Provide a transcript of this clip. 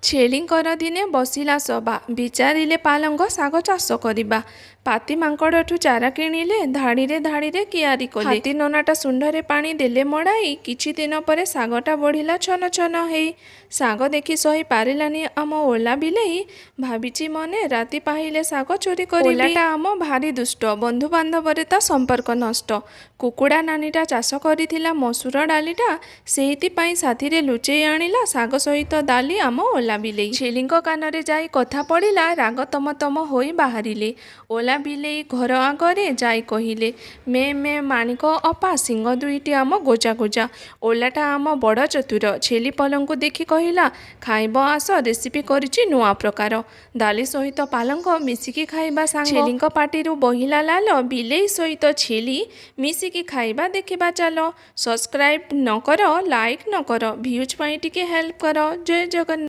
ଛେଳିଙ୍କର ଦିନେ ବସିଲା ସଭା, ବିଚାରିଲେ ପାଲଙ୍ଗ ଶାଗ ଚାଷ କରିବା। ପାତି ମାଙ୍କଡ଼ଠୁ ଚାରା କିଣିଲେ, ଧାଡ଼ିରେ ଧାଡ଼ିରେ କିଆରି କଲେ। ହାତୀ ନନାଟା ଶୁଣ୍ଢରେ ପାଣି ଦେଲେ ମଡ଼ାଇ, କିଛି ଦିନ ପରେ ଶାଗଟା ବଢ଼ିଲା ଛନ ଛନ ହେଇ। ଶାଗ ଦେଖି ସହି ପାରିଲାନି ଆମ ଓଲା ବିଲେଇ, ଭାବିଛି ମନେ ରାତି ପାହିଲେ ଶାଗ ଚୋରି କରିବି। ଓଲାଟା ଆମ ଭାରି ଦୁଷ୍ଟ, ବନ୍ଧୁବାନ୍ଧବରେ ତା ସମ୍ପର୍କ ନଷ୍ଟ। କୁକୁଡ଼ା ନାନୀଟା ଚାଷ କରିଥିଲା ମସୁର ଡାଲିଟା, ସେଇଥିପାଇଁ ସାଥିରେ ଲୁଚେଇ ଆଣିଲା ଶାଗ ସହିତ ଡାଲି ଆମ ଓଲା ବିଲେଇ। ଛେଳିଙ୍କ କାନରେ ଯାଇ କଥା ପଡ଼ିଲା, ରାଗ ତମ ତମ ହୋଇ ବାହାରିଲେ। ଓଲା ବିଲେଇ ଘର ଆଗରେ ଯାଇ କହିଲେ, ମେ ମେ ମାଣିକ ଅପା, ଶିଙ୍ଗ ଦୁଇଟି ଆମ ଗୋଜା ଗୋଜା। ଓଲାଟା ଆମ ବଡ଼ ଚତୁର, ଛେଳି ପଲଙ୍କୁ ଦେଖି କହିଲା, ଖାଇବ ଆସ, ରେସିପି କରିଛି ନୂଆ ପ୍ରକାର। ଡାଲି ସହିତ ପାଲଙ୍କ ମିଶିକି ଖାଇବା ସାଙ୍ଗ। ଛେଳିଙ୍କ ପାଟିରୁ ବହିଲା ଲାଲ, ବିଲେଇ ସହିତ ଛେଳି ମିଶିକି ଖାଇବା ଦେଖିବା ଚାଲ। ସବସ୍କ୍ରାଇବ୍ ନ କର, ଲାଇକ୍ ନ କର, ଭିଉଜ୍ ପାଇଁ ଟିକେ ହେଲ୍ପ କର। ଜୟ ଜଗନ୍ନାଥ।